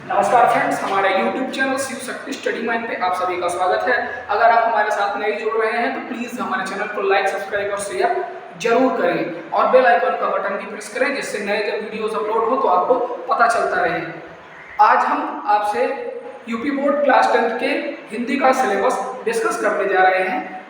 नमस्कार फ्रेंड्स, हमारे YouTube channel Shiv Shakti study mind पे आप सभी का स्वागत है। अगर आप हमारे साथ नए जुड़ रहे हैं तो प्लीज़ हमारे चैनल को लाइक, सब्सक्राइब और शेयर जरूर करें और बेल आइकन का बटन भी प्रेस करें, जिससे नए जब वीडियोस अपलोड हो तो आपको पता चलता रहे। आज हम आपसे यूपी बोर्ड क्लास 10 के हिंदी का सिलेबस डिस्कस करने जा रहे हैं।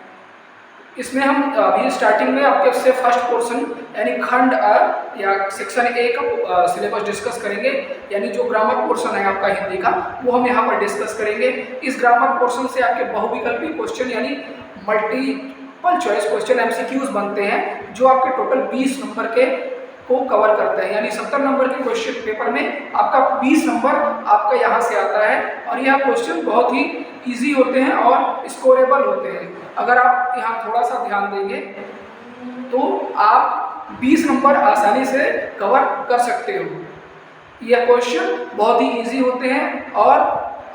इसमें हम अभी स्टार्टिंग में आपके से फर्स्ट पोर्शन यानी खंड अ या सेक्शन ए का सिलेबस डिस्कस करेंगे, यानी जो ग्रामर पोर्शन है आपका हिंदी का वो हम यहाँ पर डिस्कस करेंगे। इस ग्रामर पोर्शन से आपके बहुविकल्पी क्वेश्चन यानी मल्टीपल चॉइस क्वेश्चन एमसीक्यूज बनते हैं, जो आपके टोटल 20 नंबर के को कवर करते हैं। यानी 70 नंबर के क्वेश्चन पेपर में आपका 20 नंबर आपका यहाँ से आता है और यह क्वेश्चन बहुत ही इजी होते हैं और स्कोरेबल होते हैं। अगर आप यहाँ थोड़ा सा ध्यान देंगे तो आप 20 नंबर आसानी से कवर कर सकते हो। यह क्वेश्चन बहुत ही इजी होते हैं और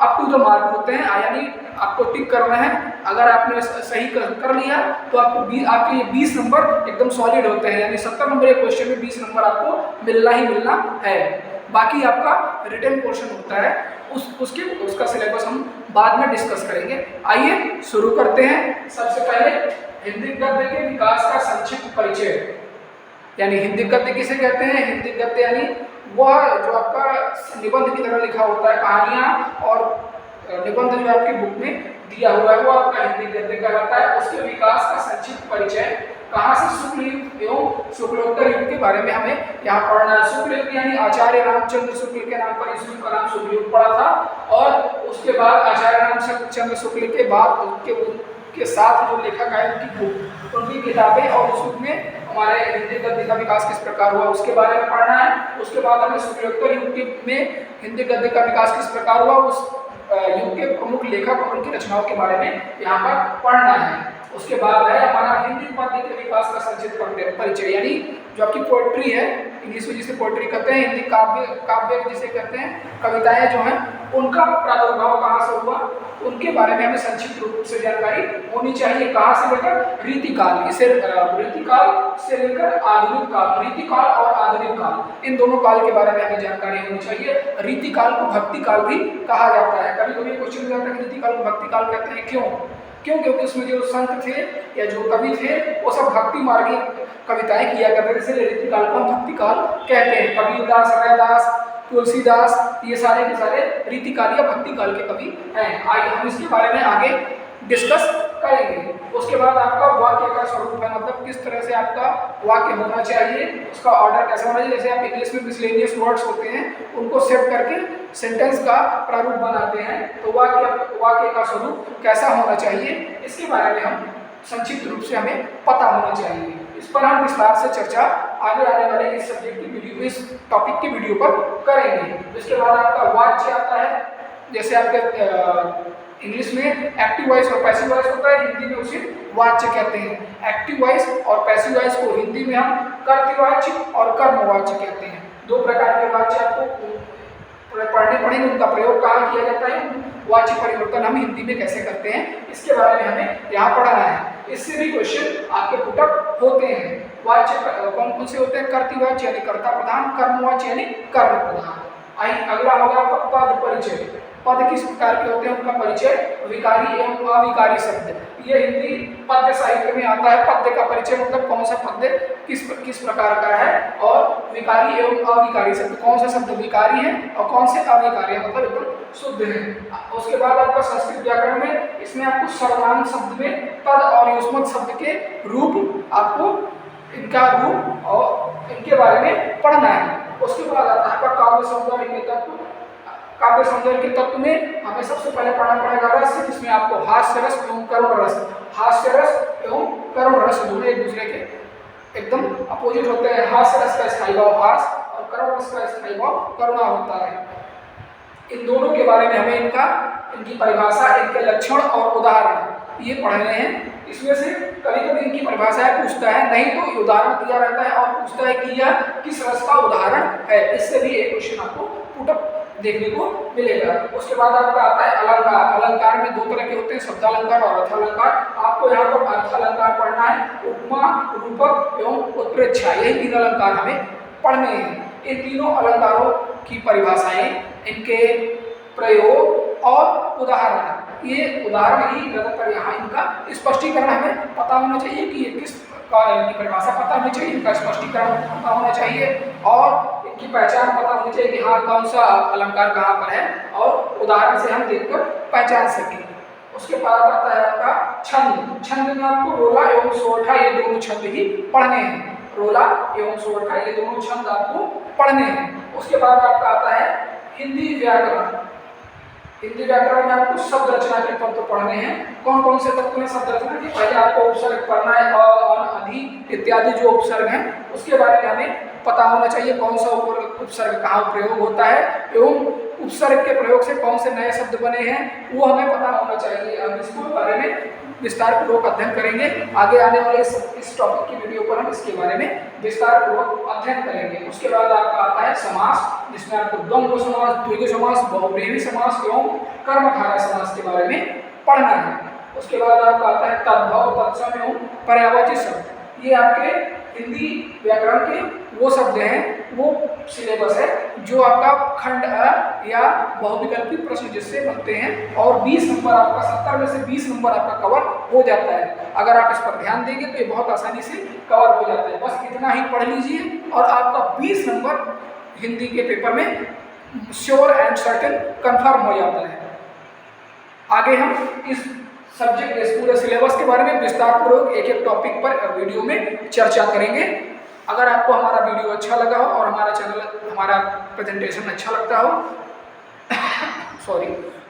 अप टू द मार्क होते हैं, यानी आपको टिक करना है। अगर आपने सही कर लिया तो आपके ये 20 नंबर एकदम सॉलिड होते हैं, यानी 70 नंबर के क्वेश्चन में 20 नंबर आपको मिलना ही मिलना है। बाकी आपका रिटन पोर्शन होता है, उसका सिलेबस हम बाद में डिस्कस करेंगे। आइए शुरू करते हैं। सबसे पहले हिंदी गद्य के विकास का संक्षिप्त परिचय। यानी हिंदी गद्य किसे कहते हैं? हिंदी गद्य यानी वह जो आपका निबंध की तरह लिखा होता है, कहानियां और निबंध जो आपकी बुक में दिया हुआ है वो आपका हिंदी गद्य कहलाता है। उसके विकास का संक्षिप्त परिचय, कहाँ से शुक्ल युग एवं शुक्लोत्तर युग के बारे में हमें यहाँ पढ़ना है। शुक्ल युग यानी आचार्य रामचंद्र शुक्ल के नाम पर इस युग का नाम शुक्ल युग पड़ा था, और उसके बाद आचार्य रामचंद्र शुक्ल के बाद उनके साथ जो लेखक आए उनकी बुक, उनकी किताबें, और उस युग में हमारे हिंदी गद्य का विकास किस प्रकार हुआ उसके बारे में पढ़ना है। उसके बाद हमें शुक्लोत्तर युग में हिंदी गद्य का विकास किस प्रकार हुआ, उस युग के प्रमुख लेखक और उनकी रचनाओं के बारे में यहाँ पर पढ़ना है। उसके बाद है हमारा हिंदी पद्य के विकास का संक्षिप्त परिचय, यानी जो आपकी पोएट्री है, इंग्लिश में जिसे पोएट्री कहते हैं, हिंदी काव्य जिसे कहते हैं, कविताएं जो हैं उनका प्रादुर्भाव कहाँ से हुआ उनके बारे में हमें संक्षिप्त रूप से जानकारी होनी चाहिए। कहाँ से लेकर रीतिकाल, इसे रीतिकाल से लेकर आधुनिक काल, रीतिकाल और आधुनिक काल, इन दोनों काल के बारे में हमें जानकारी होनी चाहिए। रीतिकाल को भक्ति काल भी कहा जाता है। कभी कभी क्वेश्चन हो जाता है कि रीतिकाल को भक्ति काल कहते हैं, क्यों? क्योंकि उसमें जो संत थे या जो कवि थे वो सब भक्ति मार्गी कविताएं किया करते थे, इसलिए रीतिकाल को हम भक्ति काल कहते हैं। कबीरदास, रैदास, तुलसीदास, ये सारे के सारे रीतिकाल या भक्ति काल के कवि हैं। आइए हम इसके बारे में आगे डिस्कस करेंगे। उसके बाद आपका वाक्य का स्वरूप है, मतलब किस तरह से आपका वाक्य होना चाहिए, उसका ऑर्डर कैसा होना चाहिए। जैसे आप इंग्लिश में मिसलेनियस वर्ड्स होते हैं उनको सेट करके सेंटेंस का प्रारूप बनाते हैं, तो वाक्य का स्वरूप कैसा होना चाहिए इसके बारे में हम संक्षिप्त रूप से हमें पता होना चाहिए। इस पर हम विस्तार से चर्चा आगे आने वाले इस सब्जेक्ट की वीडियो, इस टॉपिक की वीडियो पर करेंगे। इसके बाद आपका वाच्य आता है, जैसे आपके इंग्लिश में एक्टिव वॉइस और पैसिव वॉइस होता है, हिंदी में उसे वाच्य कहते हैं। एक्टिव वॉइस और पैसिव वॉइस को हिंदी में हम कर्तवाच्य और कर्मवाच्य कहते हैं। दो प्रकार के वाच्य आपको पढ़ने पड़ेंगे, उनका प्रयोग कहाँ किया जाता है, वाच्य परिवर्तन हम हिंदी में कैसे करते हैं, इसके बारे में हमें यहाँ पढ़ना है। इससे भी क्वेश्चन आपके पुटअप होते हैं। वाच्य कौन कौन से होते हैं? कर्तवाच्य यानी कर्ता प्रधान, कर्मवाच्य यानी कर्म प्रधान। आइए अगला होगा आपका पद परिचय। पद किस प्रकार के होते हैं, उनका परिचय। विकारी एवं अविकारी शब्द, ये हिंदी पद्य साहित्य में आता है। पद्य का परिचय मतलब कौन सा पद्य किस प्रकार का है, और विकारी एवं अविकारी शब्द, कौन सा शब्द विकारी है और कौन से अविकारी है, मतलब एकदम शुद्ध है। उसके बाद आपका संस्कृत व्याकरण में, इसमें आपको सर्वनाम शब्द में पद और युष्मत शब्द के रूप, आपको इनका रूप और इनके बारे में पढ़ना है। उसके बाद आता है आपका काव्य सौंदर्य के तत्व। काव्य सौंदर्य के तत्व में हमें सबसे पहले पढ़ना पड़ेगा रस, जिसमें आपको हास्य रस एवं करुण रस, हास्य रस एवं करुण रस दोनों एक दूसरे के एकदम अपोजिट होते हैं। हास्य रस का स्थायी भाव हास और करुण रस का स्थायी भाव करुणा होता है। इन दोनों के बारे में हमें इनकी परिभाषा, इनके लक्षण और उदाहरण ये पढ़ने हैं। इसमें से कभी कभी इनकी परिभाषाएं पूछता है, नहीं तो उदाहरण दिया रहता है और पूछता है कि यह किस रस का उदाहरण है। इससे भी एक क्वेश्चन आपको पुटअप देखने को मिलेगा। उसके बाद आपका आता है अलंकार। अलंकार में दो तरह के होते हैं, शब्दालंकार और अर्थालंकार। आपको यहाँ पर अर्थालंकार पढ़ना है। उपमा, रूपक एवं उत्प्रेक्षा, यही तीन अलंकार हमें पढ़ने हैं। इन तीनों अलंकारों की परिभाषाएं, इनके प्रयोग और उदाहरण, ये उदाहरण ही ज़्यादातर यहाँ इनका स्पष्टीकरण हमें पता होना चाहिए कि ये किस इनकी परिभाषा पता होनी चाहिए, इनका स्पष्टीकरण पता होना चाहिए और इनकी पहचान पता होनी चाहिए कि हाँ कौन सा अलंकार कहाँ पर है और उदाहरण से हम देखकर पहचान सकें। उसके बाद आता है आपका छंद। छंद में आपको रोला एवं सोरठा ये दोनों छंद ही पढ़ने हैं। रोला एवं सोरठा ये दोनों छंद आपको पढ़ने हैं। उसके बाद आपका आता है हिंदी व्याकरण। हिंदी व्याकरण में आपको शब्द रचना के तत्व पढ़ने हैं। कौन कौन से तत्व हैं शब्द रचना के? पहले आपको उपसर्ग पढ़ना है और अधि इत्यादि जो उपसर्ग हैं उसके बारे में हमें पता होना चाहिए, कौन सा उपसर्ग कहाँ प्रयोग होता है एवं उपसर्ग के प्रयोग से कौन से नए शब्द बने हैं वो हमें पता होना चाहिए। अब इसको बारे में विस्तार पूर्वक अध्ययन करेंगे। आगे आने वाले इस टॉपिक की वीडियो पर हम इसके बारे में विस्तार पूर्वक अध्ययन करेंगे। उसके बाद आपका आता है समास, जिसमें आपको द्वंद्व समास, द्विगु समास, बहुब्रीहि समास एवं कर्मधारय समास के बारे में पढ़ना है। उसके बाद आपका आता है तद्भव, तत्सम एवं पर्यायवाची शब्द। ये आपके हिंदी व्याकरण के वो शब्द हैं, वो सिलेबस है जो आपका खंड अ या बहुविकल्पी प्रश्न जिससे बनते हैं और 20 नंबर आपका 70 में से 20 नंबर आपका कवर हो जाता है। अगर आप इस पर ध्यान देंगे तो ये बहुत आसानी से कवर हो जाता है। बस इतना ही पढ़ लीजिए और आपका 20 नंबर हिंदी के पेपर में श्योर एंड सर्टेन कंफर्म हो जाता है। आगे हम इस सब्जेक्ट इस पूरे सिलेबस के बारे में विस्तार पूर्वक एक एक टॉपिक पर वीडियो में चर्चा करेंगे। अगर आपको हमारा वीडियो अच्छा लगा हो और हमारा प्रेजेंटेशन अच्छा लगता हो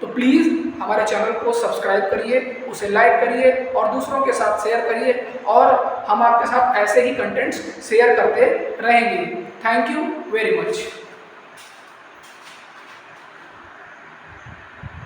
तो प्लीज़ हमारे चैनल को सब्सक्राइब करिए, उसे लाइक करिए और दूसरों के साथ शेयर करिए और हम आपके साथ ऐसे ही कंटेंट्स शेयर करते रहेंगे। Thank you very much.